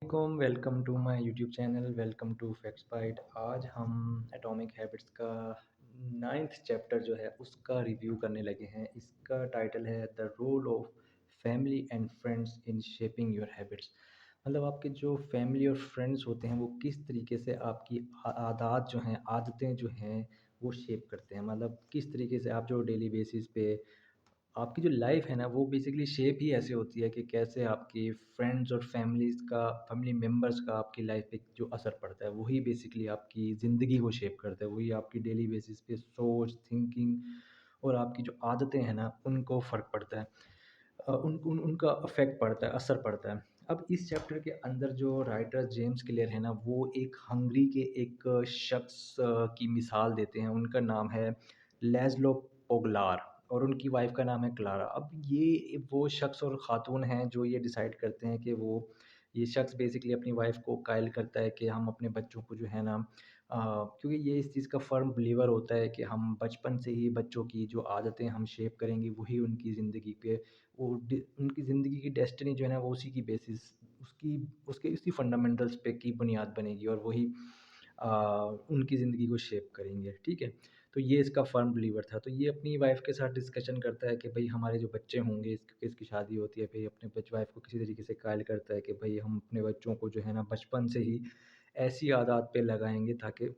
علیکم، welcome to my YouTube channel, welcome to facts byte. آج ہم ایٹامک ہیبٹس کا 9th چیپٹر جو ہے اس کا ریویو کرنے لگے ہیں۔ اس کا ٹائٹل ہے the role of family and friends in shaping your habits. مطلب آپ کے جو فیملی اور فرینڈس ہوتے ہیں وہ کس طریقے سے آپ کی عادات جو ہیں، عادتیں جو ہیں وہ شیپ کرتے ہیں۔ مطلب کس طریقے سے آپ جو ڈیلی بیسس پہ آپ کی جو لائف ہے نا وہ بیسکلی شیپ ہی ایسے ہوتی ہے کہ کیسے آپ کی فرینڈز اور فیملی ممبرس کا آپ کی لائف پہ جو اثر پڑتا ہے وہی بیسکلی آپ کی زندگی کو شیپ کرتا ہے، وہی آپ کی ڈیلی بیسس پہ سوچ تھنکنگ اور آپ کی جو عادتیں ہیں نا ان کو فرق پڑتا ہے، ان کا افیکٹ پڑتا ہے، اثر پڑتا ہے۔ اب اس چیپٹر کے اندر جو رائٹر جیمس کلیئر ہے نا وہ ایک ہنگری کے ایک شخص کی مثال دیتے ہیں۔ ان کا نام ہے لیزلو پوگلار اور ان کی وائف کا نام ہے کلارا۔ اب یہ وہ شخص اور خاتون ہیں جو یہ ڈیسائیڈ کرتے ہیں کہ یہ شخص بیسکلی اپنی وائف کو قائل کرتا ہے کہ ہم اپنے بچوں کو جو ہے نا کیونکہ یہ اس چیز کا فرم بلیور ہوتا ہے کہ ہم بچپن سے ہی بچوں کی جو عادتیں ہم شیپ کریں گے وہی ان کی زندگی پہ ان کی زندگی کی ڈیسٹنی جو ہے نا وہ اسی کی بیسس اسی فنڈامنٹلس پہ کی بنیاد بنے گی اور وہی ان کی زندگی کو شیپ کریں گے، ٹھیک ہے۔ تو یہ اس کا فرم بلیور تھا۔ تو یہ اپنی وائف کے ساتھ ڈسکشن کرتا ہے کہ بھئی ہمارے جو بچے ہوں گے، اس کی شادی ہوتی ہے، بھئی اپنے وائف کو کسی طریقے سے قائل کرتا ہے کہ بھئی ہم اپنے بچوں کو جو ہے نا بچپن سے ہی ایسی عادات پہ لگائیں گے تاکہ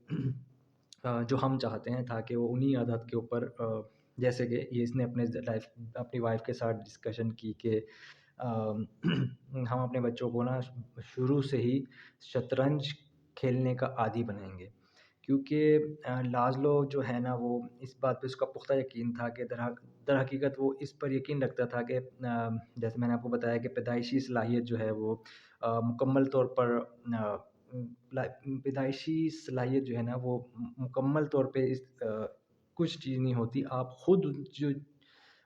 جو ہم چاہتے ہیں تاکہ وہ انہی عادات کے اوپر جیسے کہ یہ اس نے اپنی وائف کے ساتھ ڈسکشن کی کہ ہم اپنے بچوں کو نا شروع سے ہی شطرنج کھیلنے کا عادی بنائیں گے، کیونکہ لازلو جو ہے نا وہ اس بات پہ اس کا پختہ یقین تھا کہ در حقیقت وہ اس پر یقین رکھتا تھا کہ جیسے میں نے آپ کو بتایا کہ پیدائشی صلاحیت جو ہے وہ مکمل طور پر پیدائشی صلاحیت جو ہے نا وہ مکمل طور پہ کچھ چیز نہیں ہوتی، آپ خود جو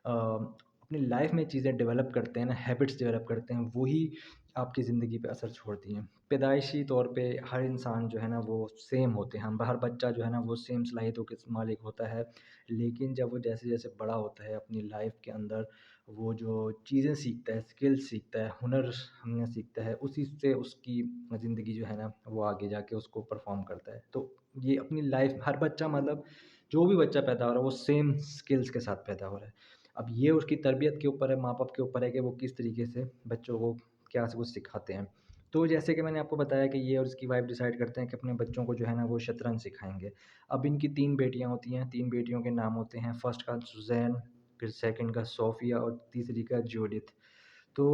اپنی لائف میں چیزیں ڈیولپ کرتے ہیں نا، ہیبٹس ڈیولپ کرتے ہیں، وہی آپ کی زندگی پہ اثر چھوڑتی ہیں۔ پیدائشی طور پہ ہر انسان جو ہے نا وہ سیم ہوتے ہیں، ہر بچہ جو ہے نا وہ سیم صلاحیتوں کے مالک ہوتا ہے، لیکن جب وہ جیسے جیسے بڑا ہوتا ہے اپنی لائف کے اندر وہ جو چیزیں سیکھتا ہے، اسکل سیکھتا ہے، ہنر سیکھتا ہے، اسی سے اس کی زندگی جو ہے نا وہ آگے جا کے اس کو پرفارم کرتا ہے۔ تو یہ اپنی لائف ہر بچہ مطلب جو بھی بچہ پیدا ہو رہا ہے وہ سیم اسکلس کے ساتھ پیدا ہو رہا ہے۔ اب یہ اس کی تربیت کے اوپر ہے، ماں باپ کے اوپر ہے کہ وہ کس طریقے سے بچوں کو کیا کچھ سکھاتے ہیں۔ تو جیسے کہ میں نے آپ کو بتایا کہ یہ اور اس کی وائف ڈیسائیڈ کرتے ہیں کہ اپنے بچوں کو جو ہے نا وہ شطرنج سکھائیں گے۔ اب ان کی 3 بیٹیاں ہوتی ہیں، 3 بیٹیوں کے نام ہوتے ہیں، فرسٹ کا سوزین، پھر سیکنڈ کا صوفیہ اور تیسری کا جوڈتھ۔ تو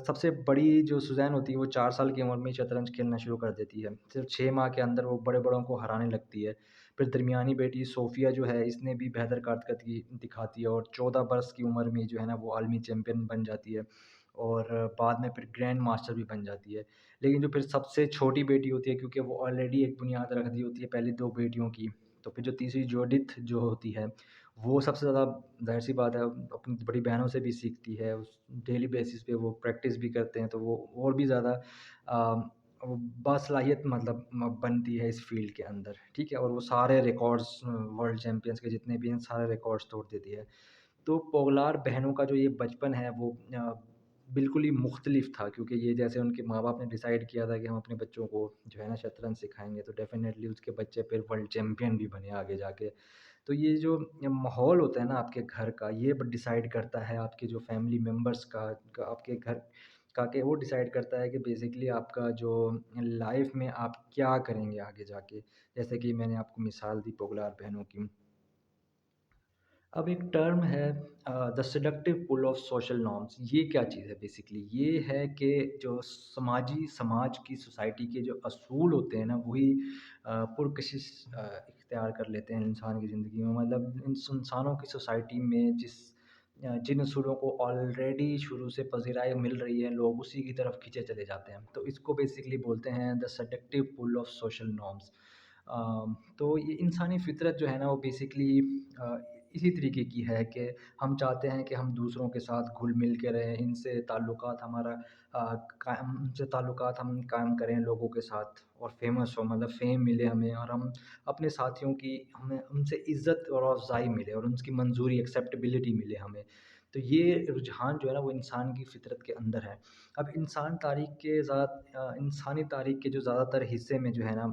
سب سے بڑی جو سوزین ہوتی ہے وہ 4 سال کی عمر میں شطرنج کھیلنا شروع کر دیتی ہے، صرف 6 ماہ کے اندر وہ بڑے بڑوں کو ہرانے لگتی ہے۔ پھر درمیانی بیٹی صوفیہ جو ہے اس نے بھی بہتر کارکردگی دکھاتی ہے اور 14 برس کی عمر میں جو ہے نا وہ عالمی چیمپئن بن جاتی ہے اور بعد میں پھر گرینڈ ماسٹر بھی بن جاتی ہے۔ لیکن جو پھر سب سے چھوٹی بیٹی ہوتی ہے، کیونکہ وہ آلریڈی ایک بنیاد رکھ دی ہوتی ہے پہلی 2 بیٹیوں کی، تو پھر جو تیسری جوڈتھ جو ہوتی ہے وہ سب سے زیادہ ظاہر سی بات ہے اپنی بڑی بہنوں سے بھی سیکھتی ہے، اس ڈیلی بیسس پہ وہ پریکٹس بھی کرتے ہیں تو وہ اور بھی زیادہ وہ باصلاحیت مطلب بنتی ہے اس فیلڈ کے اندر، ٹھیک ہے، اور وہ سارے ریکارڈز ورلڈ چیمپئنس کے جتنے بھی ہیں سارے ریکارڈز توڑ دیتی ہے۔ تو پوگلار بہنوں کا جو یہ بچپن ہے وہ بالکل ہی مختلف تھا، کیونکہ یہ جیسے ان کے ماں باپ نے ڈیسائیڈ کیا تھا کہ ہم اپنے بچوں کو جو ہے نا شطرنج سکھائیں گے تو ڈیفینیٹلی اس کے بچے پھر ورلڈ چیمپئن بھی بنے آگے جا کے۔ تو یہ جو ماحول ہوتا ہے نا آپ کے گھر کا، یہ ڈیسائیڈ کرتا ہے آپ کے جو فیملی ممبرس کا آپ کے گھر کا، کہ وہ ڈیسائیڈ کرتا ہے کہ بیسکلی آپ کا جو لائف میں آپ کیا کریں گے آگے جا کے، جیسے کہ میں نے آپ کو مثال دی پوگلار بہنوں کی۔ اب ایک ٹرم ہے دا سیڈکٹیو پل آف سوشل نارمس۔ یہ کیا چیز ہے بیسکلی؟ یہ ہے کہ جو سماج کی سوسائٹی کے جو اصول ہوتے ہیں نا وہی پرکشش اختیار کر لیتے ہیں انسان کی زندگی میں۔ مطلب انسانوں کی سوسائٹی میں جن اصولوں کو آلریڈی شروع سے پذیرائی مل رہی ہے لوگ اسی کی طرف کھینچے چلے جاتے ہیں، تو اس کو بیسکلی بولتے ہیں دا سیڈکٹیو پل آف سوشل نارمس۔ تو یہ انسانی فطرت جو ہے نا وہ بیسکلی اسی طریقے کی ہے کہ ہم چاہتے ہیں کہ ہم دوسروں کے ساتھ گھل مل کے رہیں، ان سے تعلقات ہم قائم کریں لوگوں کے ساتھ اور فیمس ہو، مطلب فیم ملے ہمیں، اور ہم اپنے ساتھیوں کی ہمیں ان سے عزت اور افزائی ملے اور ان کی منظوری ایکسیپٹیبلٹی ملے ہمیں۔ تو تو یہ رجحان جو ہے نا وہ انسان کی فطرت کے اندر ہے۔ اب انسانی تاریخ کے جو زیادہ تر حصے میں جو ہے نا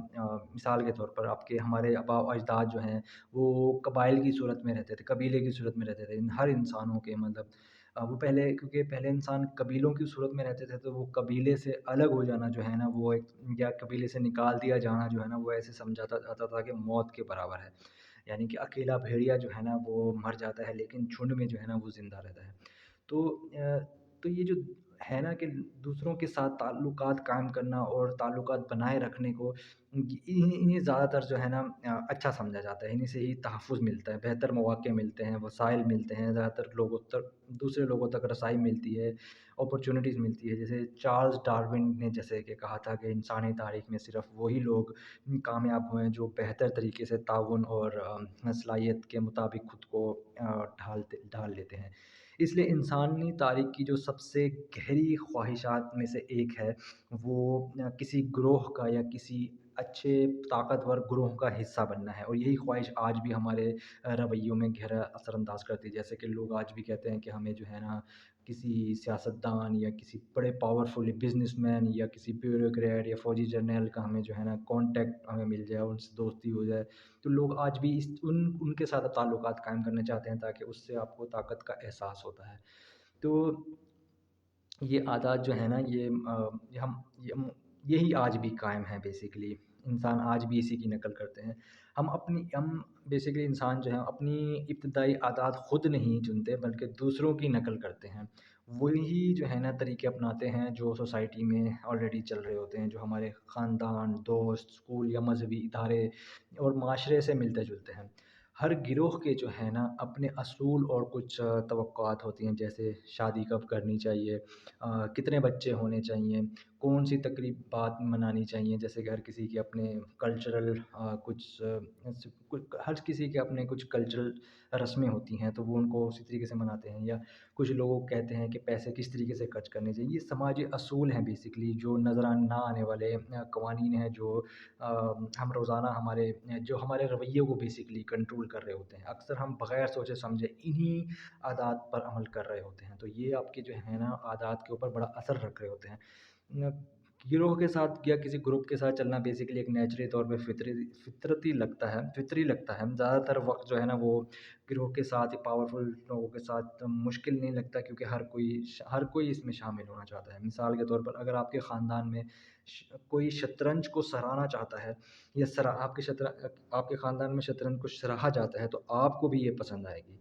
مثال کے طور پر آپ کے ہمارے آباء و اجداد جو ہیں وہ قبائل کی صورت میں رہتے تھے، قبیلے کی صورت میں رہتے تھے، ہر انسانوں کے مطلب وہ پہلے کیونکہ پہلے انسان قبیلوں کی صورت میں رہتے تھے تو وہ قبیلے سے الگ ہو جانا جو ہے نا وہ ایک یا قبیلے سے نکال دیا جانا جو ہے نا وہ ایسے سمجھا جاتا تھا کہ موت کے برابر ہے، یعنی کہ اکیلا بھیڑیا جو ہے نا وہ مر جاتا ہے لیکن جھنڈ میں جو ہے نا وہ زندہ رہتا ہے۔ تو تو یہ جو ہے نا کہ دوسروں کے ساتھ تعلقات قائم کرنا اور تعلقات بنائے رکھنے کو انہیں زیادہ تر جو ہے نا اچھا سمجھا جاتا ہے، انہیں سے ہی تحفظ ملتا ہے، بہتر مواقع ملتے ہیں، وسائل ملتے ہیں، زیادہ تر لوگوں تک دوسرے لوگوں تک رسائی ملتی ہے، اپرچونیٹیز ملتی ہے۔ جیسے چارلز ڈارون نے جیسے کہ کہا تھا کہ انسانی تاریخ میں صرف وہی لوگ کامیاب ہوئے ہیں جو بہتر طریقے سے تعاون اور صلاحیت کے مطابق خود کو ڈھال لیتے ہیں۔ اس لیے انسانی تاریخ کی جو سب سے گہری خواہشات میں سے ایک ہے وہ کسی گروہ کا یا کسی اچھے طاقتور گروہ کا حصہ بننا ہے، اور یہی خواہش آج بھی ہمارے رویوں میں گہرا اثر انداز کرتی ہے۔ جیسے کہ لوگ آج بھی کہتے ہیں کہ ہمیں جو ہے نا کسی سیاستدان یا کسی بڑے پاورفل بزنس مین یا کسی بیوروکریٹ یا فوجی جرنیل کا ہمیں جو ہے نا کانٹیکٹ ہمیں مل جائے، ان سے دوستی ہو جائے، تو لوگ آج بھی ان کے ساتھ تعلقات قائم کرنا چاہتے ہیں تاکہ اس سے آپ کو طاقت کا احساس ہوتا ہے۔ تو یہ عادات جو ہے نا یہی آج بھی قائم ہیں بیسیکلی، انسان آج بھی اسی کی نقل کرتے ہیں۔ ہم بیسیکلی انسان جو ہے اپنی ابتدائی عادات خود نہیں چنتے بلکہ دوسروں کی نقل کرتے ہیں، وہی جو ہے نا طریقے اپناتے ہیں جو سوسائٹی میں آلریڈی چل رہے ہوتے ہیں، جو ہمارے خاندان، دوست، اسکول یا مذہبی ادارے اور معاشرے سے ملتے جلتے ہیں۔ ہر گروہ کے جو ہے نا اپنے اصول اور کچھ توقعات ہوتی ہیں، جیسے شادی کب کرنی چاہیے، کتنے بچے ہونے چاہیے، کون سی تقریبات منانی چاہیے، جیسے کہ ہر کسی کے اپنے کلچرل ہر کسی کے اپنے کچھ کلچرل رسمیں ہوتی ہیں تو وہ ان کو اسی طریقے سے مناتے ہیں، یا کچھ لوگ کہتے ہیں کہ پیسے کس طریقے سے خرچ کرنے چاہیے۔ یہ سماجی اصول ہیں بیسیکلی، جو نظر نہ آنے والے قوانین ہیں جو ہم روزانہ جو ہمارے رویے کو بیسیکلی کنٹرول کر رہے ہوتے ہیں۔ اکثر ہم بغیر سوچے سمجھے انہی عادات پر عمل کر رہے ہوتے ہیں، تو یہ آپ کے جو ہے نا عادات کے اوپر بڑا اثر رکھ رہے ہوتے ہیں۔ گروہ کے ساتھ یا کسی گروپ کے ساتھ چلنا بیسیکلی ایک نیچرلی طور پہ فطری لگتا ہے، زیادہ تر وقت جو ہے نا وہ گروہ کے ساتھ یا پاورفل لوگوں کے ساتھ مشکل نہیں لگتا، کیونکہ ہر کوئی اس میں شامل ہونا چاہتا ہے۔ مثال کے طور پر اگر آپ کے خاندان میں کوئی شطرنج کو سراہنا چاہتا ہے یا آپ کے خاندان میں شطرنج کو سراہا جاتا ہے تو آپ کو بھی یہ پسند آئے گی۔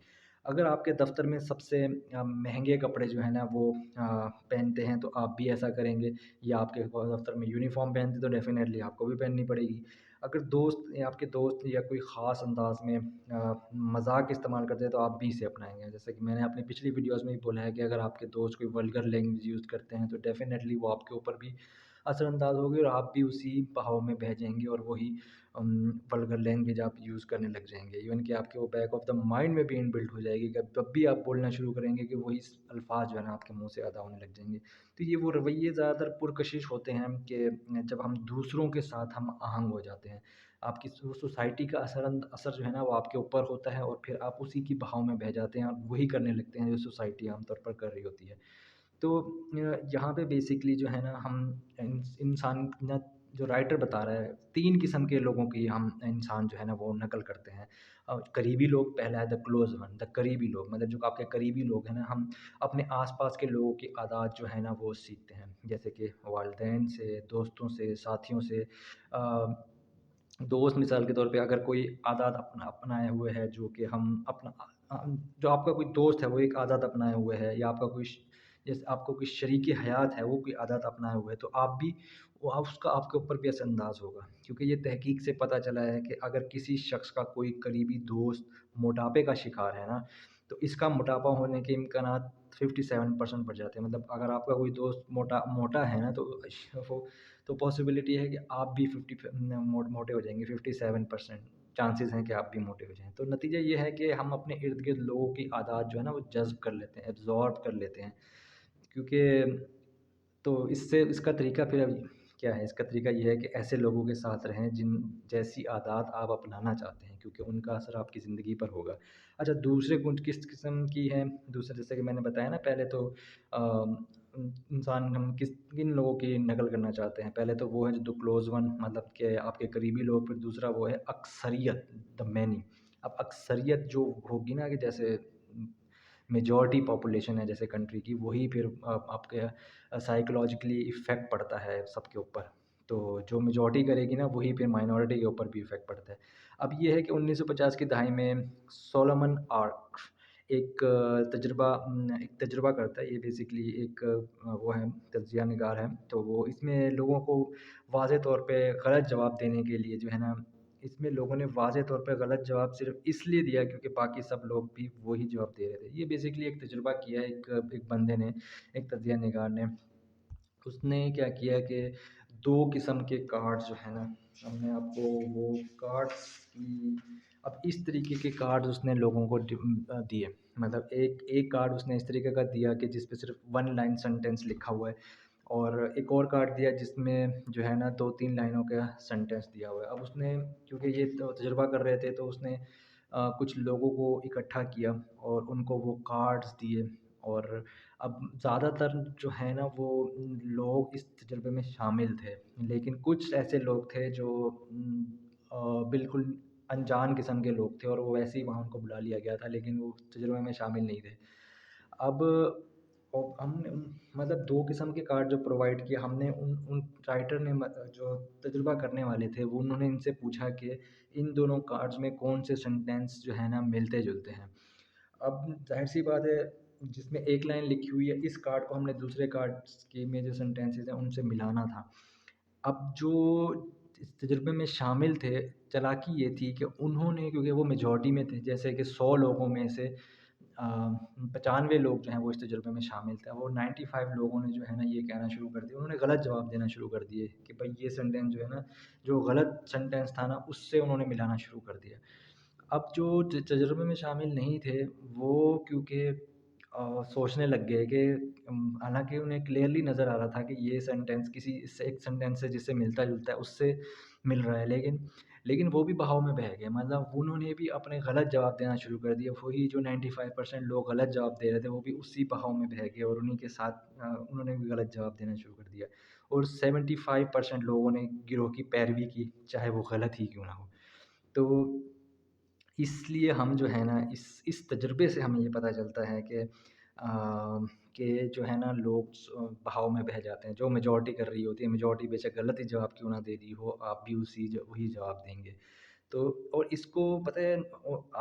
اگر آپ کے دفتر میں سب سے مہنگے کپڑے جو ہیں نا وہ پہنتے ہیں تو آپ بھی ایسا کریں گے، یا آپ کے دفتر میں یونیفارم پہنتے تو ڈیفینیٹلی آپ کو بھی پہننی پڑے گی۔ اگر آپ کے دوست یا کوئی خاص انداز میں مذاق استعمال کرتے ہیں تو آپ بھی اسے اپنائیں گے، جیسے کہ میں نے اپنی پچھلی ویڈیوز میں بھی بولا ہے کہ اگر آپ کے دوست کوئی ولگر لینگویج یوز کرتے ہیں تو ڈیفینیٹلی وہ آپ کے اوپر بھی اثر انداز ہوگی اور آپ بھی اسی بہاؤ میں بہہ جائیں گے اور وہی ولگر لینگویج آپ یوز کرنے لگ جائیں گے، ایون کہ آپ کے وہ بیک آف دا مائنڈ میں بھی ان بلٹ ہو جائے گی کہ جب بھی آپ بولنا شروع کریں گے کہ وہی الفاظ جو ہے نا آپ کے منہ سے ادا ہونے لگ جائیں گے۔ تو یہ وہ رویے زیادہ تر پرکشش ہوتے ہیں کہ جب ہم دوسروں کے ساتھ ہم آہنگ ہو جاتے ہیں، آپ کی سوسائٹی کا اثر جو ہے نا وہ آپ کے اوپر ہوتا ہے اور پھر آپ اسی کی بہاؤ میں بہہ جاتے ہیں اور وہی کرنے لگتے ہیں جو سوسائٹی عام طور پر کر رہی ہوتی ہے۔ تو یہاں پہ بیسکلی جو ہے نا ہم انسان جو رائٹر بتا رہا ہے 3 قسم کے لوگوں کی ہم انسان جو ہے نا وہ نقل کرتے ہیں۔ قریبی لوگ، پہلا ہے دا کلوز ون، دا قریبی لوگ، مطلب جو آپ کے قریبی لوگ ہیں نا، ہم اپنے آس پاس کے لوگوں کی عادات جو ہے نا وہ سیکھتے ہیں، جیسے کہ والدین سے، دوستوں سے، ساتھیوں سے۔ دوست مثال کے طور پہ اگر کوئی عادات اپنائے ہوئے ہے جو کہ جو آپ کا کوئی دوست ہے وہ ایک عادت اپنائے ہوئے ہے، یا جیسے آپ کو کوئی شریک حیات ہے وہ کوئی عادت اپنائے ہوئے ہے، تو اس کا آپ کے اوپر بھی اثر انداز ہوگا، کیونکہ یہ تحقیق سے پتہ چلا ہے کہ اگر کسی شخص کا کوئی قریبی دوست موٹاپے کا شکار ہے نا تو اس کا موٹاپا ہونے کے امکانات 57% بڑھ جاتے ہیں۔ مطلب اگر آپ کا کوئی دوست موٹا ہے نا تو پاسبلٹی ہے کہ آپ بھی موٹے ہو جائیں گے، 57% چانسز ہیں کہ آپ بھی موٹے ہو جائیں۔ تو نتیجہ یہ ہے کہ ہم اپنے ارد گرد لوگوں کی عادات جو ہے نا وہ جذب کر لیتے ہیں، ایبزارب کر لیتے ہیں، کیونکہ تو اس کا طریقہ پھر اب کیا ہے؟ اس کا طریقہ یہ ہے کہ ایسے لوگوں کے ساتھ رہیں جن جیسی عادات آپ اپنانا چاہتے ہیں، کیونکہ ان کا اثر آپ کی زندگی پر ہوگا۔ اچھا دوسرے کچھ کس قسم کی ہیں؟ دوسرے جیسے کہ میں نے بتایا نا پہلے تو انسان ہم کن لوگوں کی نقل کرنا چاہتے ہیں؟ پہلے تو وہ ہے جو کلوز ون، مطلب کہ آپ کے قریبی لوگ، پھر دوسرا وہ ہے اکثریت، دا مینی۔ اب اکثریت جو ہوگی نا، کہ جیسے میجورٹی پاپولیشن ہے جیسے کنٹری کی، وہی پھر آپ کے سائیکلوجیکلی ایفیکٹ پڑتا ہے سب کے اوپر۔ تو جو میجورٹی کرے گی نا، وہی پھر مائنورٹی کے اوپر بھی ایفیکٹ پڑتا ہے۔ اب یہ ہے کہ 1950 کی دہائی میں سولومن آرک ایک تجربہ کرتا ہے۔ یہ بیسکلی ایک وہ ہے، تجزیہ نگار ہے، تو وہ اس میں لوگوں کو واضح طور پہ غلط جواب دینے کے لیے جو ہے نا، اس میں لوگوں نے واضح طور پہ غلط جواب صرف اس لیے دیا کیونکہ باقی سب لوگ بھی وہی جواب دے رہے تھے۔ یہ بیسکلی ایک تجربہ کیا ہے ایک بندے نے، ایک تجزیہ نگار نے۔ اس نے کیا کیا کہ 2 قسم کے کارڈز جو ہے نا، اب میں آپ کو وہ کارڈز کی، اب اس طریقے کے کارڈز اس نے لوگوں کو دیے، مطلب ایک کارڈ اس نے اس طریقے کا دیا کہ جس پہ صرف 1 لائن سنٹینس لکھا ہوا ہے، اور ایک اور کارڈ دیا جس میں جو ہے نا 2-3 لائنوں کا سنٹینس دیا ہوا ہے۔ اب اس نے کیونکہ یہ تجربہ کر رہے تھے، تو اس نے کچھ لوگوں کو اکٹھا کیا اور ان کو وہ کارڈز دیے، اور اب زیادہ تر جو ہے نا وہ لوگ اس تجربے میں شامل تھے، لیکن کچھ ایسے لوگ تھے جو بالکل انجان قسم کے لوگ تھے، اور وہ ویسے ہی وہاں ان کو بلا لیا گیا تھا، لیکن وہ تجربے میں شامل نہیں تھے۔ اب ہم نے مطلب 2 قسم کے کارڈ جو پرووائڈ کیا ہم نے، ان رائٹر نے جو تجربہ کرنے والے تھے، وہ انہوں نے ان سے پوچھا کہ ان دونوں کارڈز میں کون سے سینٹینس جو ہے نا ملتے جلتے ہیں۔ اب ظاہر سی بات ہے، جس میں 1 لائن لکھی ہوئی ہے، اس کارڈ کو ہم نے دوسرے کارڈ کے میں جو سینٹینسز ہیں ان سے ملانا تھا۔ اب جو اس تجربے میں شامل تھے، چالاکی یہ تھی کہ انہوں نے، کیونکہ وہ میجورٹی میں تھے، جیسے کہ 100 لوگوں میں سے 95 لوگ جو ہیں وہ اس تجربے میں شامل تھے، وہ 95 لوگوں نے جو ہے نا یہ کہنا شروع کر دیا، انہوں نے غلط جواب دینا شروع کر دیے کہ بھائی یہ سینٹینس جو ہے نا، جو غلط سینٹینس تھا نا، اس سے انہوں نے ملانا شروع کر دیا۔ اب جو تجربے میں شامل نہیں تھے، وہ کیونکہ سوچنے لگ گئے کہ حالانکہ انہیں کلیئرلی نظر آ رہا تھا کہ یہ سینٹینس کسی اس سے ایک سینٹینس سے جس سے ملتا جلتا ہے اس سے مل رہا ہے، لیکن وہ بھی بہاؤ میں بہہ گئے، مطلب انہوں نے بھی اپنے غلط جواب دینا شروع کر دیا۔ وہی جو 95% لوگ غلط جواب دے رہے تھے، وہ بھی اسی بہاؤ میں بہہ گئے، اور انہیں کے ساتھ انہوں نے بھی غلط جواب دینا شروع کر دیا، اور 75% لوگوں نے گروہ کی پیروی کی، چاہے وہ غلط ہی کیوں نہ ہو۔ تو اس لیے ہم جو ہے نا، اس تجربے سے ہمیں یہ پتہ چلتا ہے کہ جو ہے نا لوگ بہاؤ میں بہہ جاتے ہیں، جو میجورٹی کر رہی ہوتی ہے، میجورٹی بے شک غلط ہی جواب کیوں نہ دے رہی ہو، آپ بھی وہی جواب دیں گے۔ تو اور اس کو پتہ ہے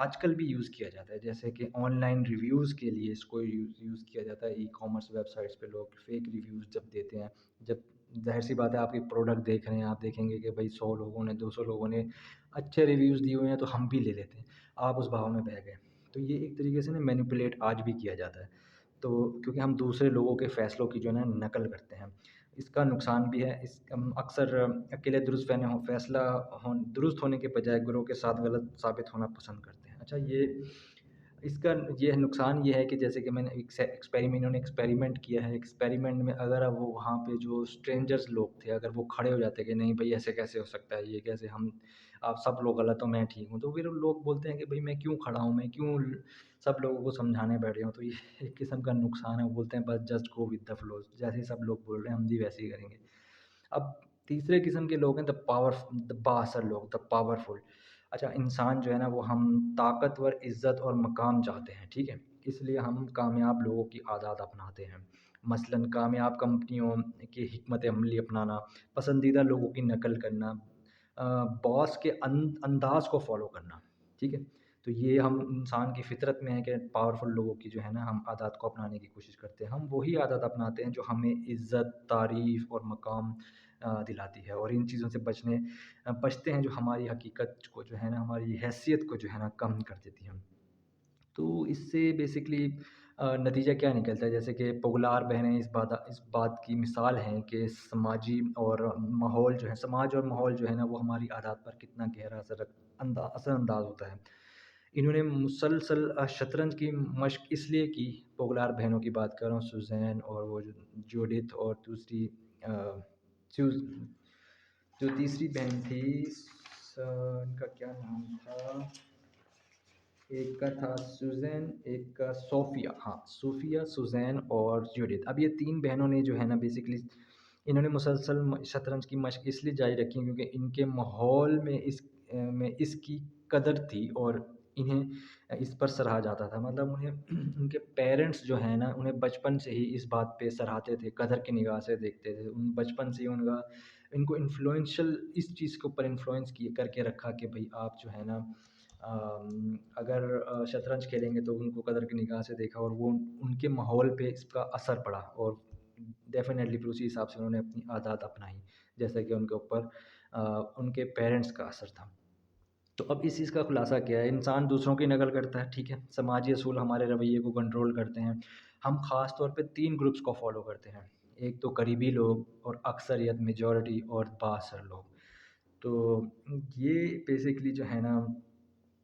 آج کل بھی یوز کیا جاتا ہے، جیسے کہ آن لائن ریویوز کے لیے اس کو یوز کیا جاتا ہے۔ ای کامرس ویب سائٹس پہ لوگ فیک ریویوز جب دیتے ہیں، جب ظاہر سی بات ہے آپ ایک پروڈکٹ دیکھ رہے ہیں، آپ دیکھیں گے کہ بھائی 100 لوگوں نے 200 لوگوں نے اچھے ریویوز دیے ہوئے ہیں، تو ہم بھی لے لیتے ہیں، آپ اس بہاؤ میں بہہ گئے۔ تو یہ ایک طریقے سے نا مینیپولیٹ آج بھی کیا جاتا ہے، تو کیونکہ ہم دوسرے لوگوں کے فیصلوں کی جو ہے نا نقل کرتے ہیں۔ اس کا نقصان بھی ہے، ہم اکثر اکیلے فیصلہ درست ہونے کے بجائے گروہ کے ساتھ غلط ثابت ہونا پسند کرتے ہیں۔ اچھا اس کا یہ نقصان یہ ہے کہ جیسے کہ میں نے انہوں نے ایکسپیریمنٹ کیا ہے، ایکسپیریمنٹ میں اگر اب وہ وہاں پہ جو اسٹرینجرز لوگ تھے، اگر وہ کھڑے ہو جاتے کہ نہیں بھائی ایسے کیسے ہو سکتا ہے، یہ کیسے آپ سب لوگ غلط ہوں میں ٹھیک ہوں، تو پھر لوگ بولتے ہیں کہ بھائی میں کیوں کھڑا ہوں، میں کیوں سب لوگوں کو سمجھانے بیٹھ گیا ہوں۔ تو یہ ایک قسم کا نقصان ہے، وہ بولتے ہیں بس just go with the flow, جیسے سب لوگ بول رہے ہیں ہم بھی ویسے ہی کریں گے۔ اب تیسرے قسم کے لوگ ہیں دا بااثر لوگ، دا پاورفل۔ اچھا انسان جو ہے نا، وہ ہم طاقتور، عزت اور مقام چاہتے ہیں، ٹھیک ہے، اس لیے ہم کامیاب لوگوں کی عادات اپناتے ہیں، مثلاً کامیاب کمپنیوں کی حکمت عملی اپنانا، پسندیدہ لوگوں کی نقل کرنا، باس کے انداز کو فالو کرنا، ٹھیک ہے۔ تو یہ ہم انسان کی فطرت میں ہے کہ پاورفل لوگوں کی جو ہے نا ہم عادات کو اپنانے کی کوشش کرتے ہیں، ہم وہی عادات اپناتے ہیں جو ہمیں عزت، تعریف اور مقام دلاتی ہے، اور ان چیزوں سے بچتے ہیں جو ہماری حقیقت کو جو ہے نا، ہماری حیثیت کو جو ہے نا کم کر دیتی ہیں۔ تو اس سے بیسکلی نتیجہ کیا نکلتا ہے، جیسے کہ پگلار بہنیں اس بات کی مثال ہیں کہ سماج اور ماحول جو ہے نا وہ ہماری عادات پر کتنا گہرا اثر انداز ہوتا ہے۔ انہوں نے مسلسل شطرنج کی مشق اس لیے کی، پگلار بہنوں کی بات کر رہا ہوں، سوزین اور وہ جو جوڈتھ اور دوسری سوز جو تیسری بہن تھی، ان کا کیا نام تھا، ایک کا تھا سوزین، ایک کا صوفیہ، ہاں صوفیہ، سوزین اور جوڈتھ. اب یہ تین بہنوں نے جو ہے نا بیسکلی انہوں نے مسلسل شطرنج کی مشق اس لیے جاری رکھی کیونکہ ان کے ماحول میں اس کی قدر تھی اور انہیں اس پر سراہا جاتا تھا. مطلب انہیں ان کے پیرنٹس جو ہیں نا انہیں بچپن سے ہی اس بات پہ سراہتے تھے، قدر کی نگاہ سے دیکھتے تھے. ان بچپن سے ہی ان کو انفلوئنشل اس چیز کے اوپر انفلوئنس کر کے رکھا کہ بھائی آپ جو ہے نا اگر شطرنج کھیلیں گے تو ان کو قدر کی نگاہ سے دیکھا اور وہ ان کے ماحول پہ اس کا اثر پڑا اور ڈیفینیٹلی پھر اسی حساب سے انہوں نے اپنی عادات اپنائی جیسا کہ ان کے اوپر ان کے پیرنٹس کا اثر تھا. تو اب اس چیز کا خلاصہ کیا ہے، انسان دوسروں کی نقل کرتا ہے، ٹھیک ہے، سماجی اصول ہمارے رویے کو کنٹرول کرتے ہیں. ہم خاص طور پہ تین گروپس کو فالو کرتے ہیں، ایک تو قریبی لوگ اور اکثریت میجورٹی اور باثر لوگ. تو یہ بیسکلی جو ہے نا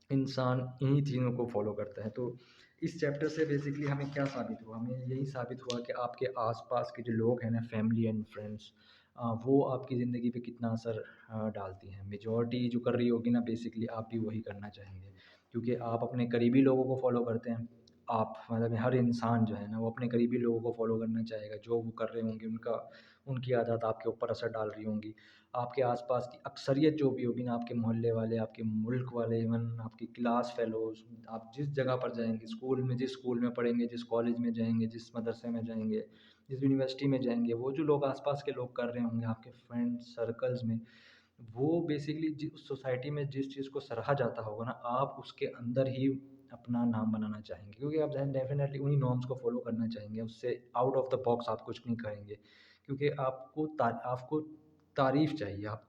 انسان انہی چیزوں کو فالو کرتا ہے. تو اس چیپٹر سے بیسکلی ہمیں کیا ثابت ہوا، ہمیں یہی ثابت ہوا کہ آپ کے آس پاس کے جو لوگ ہیں نا، فیملی اینڈ فرینڈس، وہ آپ کی زندگی پہ کتنا اثر ڈالتی ہیں. میجورٹی جو کر رہی ہوگی نا بیسکلی آپ بھی وہی کرنا چاہیں گے کیونکہ آپ اپنے قریبی لوگوں کو فالو کرتے ہیں. آپ مطلب ہر انسان جو ہے نا وہ اپنے قریبی لوگوں کو فالو کرنا چاہے گا، جو وہ کر رہے ہوں گے ان کی عادات آپ کے اوپر اثر ڈال رہی ہوں گی. آپ کے آس پاس کی اکثریت جو بھی ہوگی نا، آپ کے محلے والے، آپ کے ملک والے، ایون آپ کی کلاس فیلوز، آپ جس جگہ پر جائیں گے، جس اسکول میں پڑھیں گے، جس کالج میں جائیں گے، جس مدرسے میں جائیں گے، جس یونیورسٹی میں جائیں گے، وہ جو لوگ آس پاس کے لوگ کر رہے ہوں گے آپ کے فرینڈ سرکلز میں، وہ بیسکلی جس سوسائٹی میں جس چیز کو سراہا جاتا ہوگا نا، آپ اس کے اندر ہی اپنا نام بنانا چاہیں گے کیونکہ آپ ڈیفینیٹلی انہی نارمس کو فالو کرنا چاہیں گے. اس سے آؤٹ آف دا باکس آپ کچھ نہیں کریں گے کیونکہ آپ کو تعریف چاہیے، آپ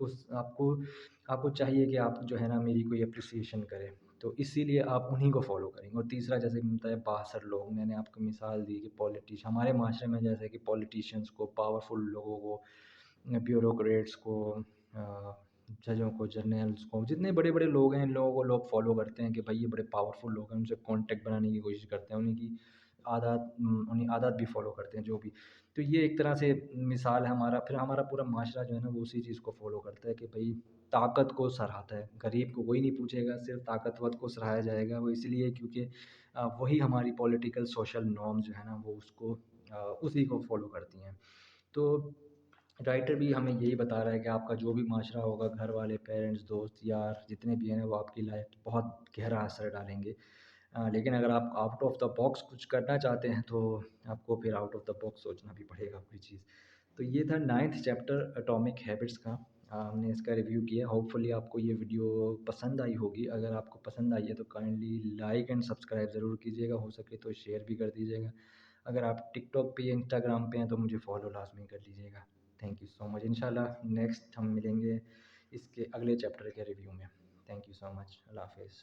کو چاہیے کہ آپ جو ہے نا میری کوئی اپریسیشن کرے. تو اسی لیے آپ انہی کو فالو کریں گے. اور تیسرا جیسے کہ بتایا باثر لوگ، میں نے آپ کو مثال دی کہ ہمارے معاشرے میں جیسے کہ پولیٹیشینس کو، پاورفل لوگوں کو، بیوروکریٹس کو، ججوں کو، جرنیلس کو، جتنے بڑے بڑے لوگ ہیں ان لوگوں کو لوگ فالو کرتے ہیں کہ بھائی یہ بڑے پاورفل لوگ ہیں، ان سے کانٹیکٹ بنانے کی کوشش کرتے ہیں، انہیں عادات بھی فالو کرتے ہیں جو بھی. تو یہ ایک طرح سے مثال ہے ہمارا. پھر ہمارا پورا معاشرہ جو ہے نا وہ اسی چیز کو فالو کرتا ہے کہ بھائی طاقت کو سراہتا ہے، غریب کو کوئی نہیں پوچھے گا، صرف طاقتور کو سراہا جائے گا. وہ اس لیے کیونکہ وہی ہماری پولیٹیکل سوشل نارم جو ہے نا وہ اسی کو فالو کرتی ہیں. تو رائٹر بھی ہمیں یہی بتا رہا ہے کہ آپ کا جو بھی معاشرہ ہوگا، گھر والے، پیرنٹس، دوست، یار، جتنے بھی ہیں وہ آپ کی لائف بہت گہرا اثر ڈالیں گے. لیکن اگر آپ آؤٹ آف دا باکس کچھ کرنا چاہتے ہیں تو آپ کو پھر آؤٹ آف دا باکس سوچنا بھی پڑے گا کوئی چیز. تو یہ تھا 9th چیپٹر اٹامک ہیبٹس کا. ہم نے اس کا ریویو کیا. ہوپ فلی آپ کو یہ ویڈیو پسند آئی ہوگی. اگر آپ کو پسند آئی ہے تو کائنڈلی لائک اینڈ سبسکرائب ضرور کیجیے گا، ہو سکے تو شیئر بھی کر دیجیے گا. اگر آپ ٹک ٹاک پہ یا انسٹاگرام پہ ہیں تو مجھے فالو لازمی کر لیجیے گا. تھینک یو سو مچ. انشاءاللہ نیکسٹ ہم ملیں گے اس کے اگلے چیپٹر کے ریویو میں. تھینک یو سو مچ. اللہ حافظ.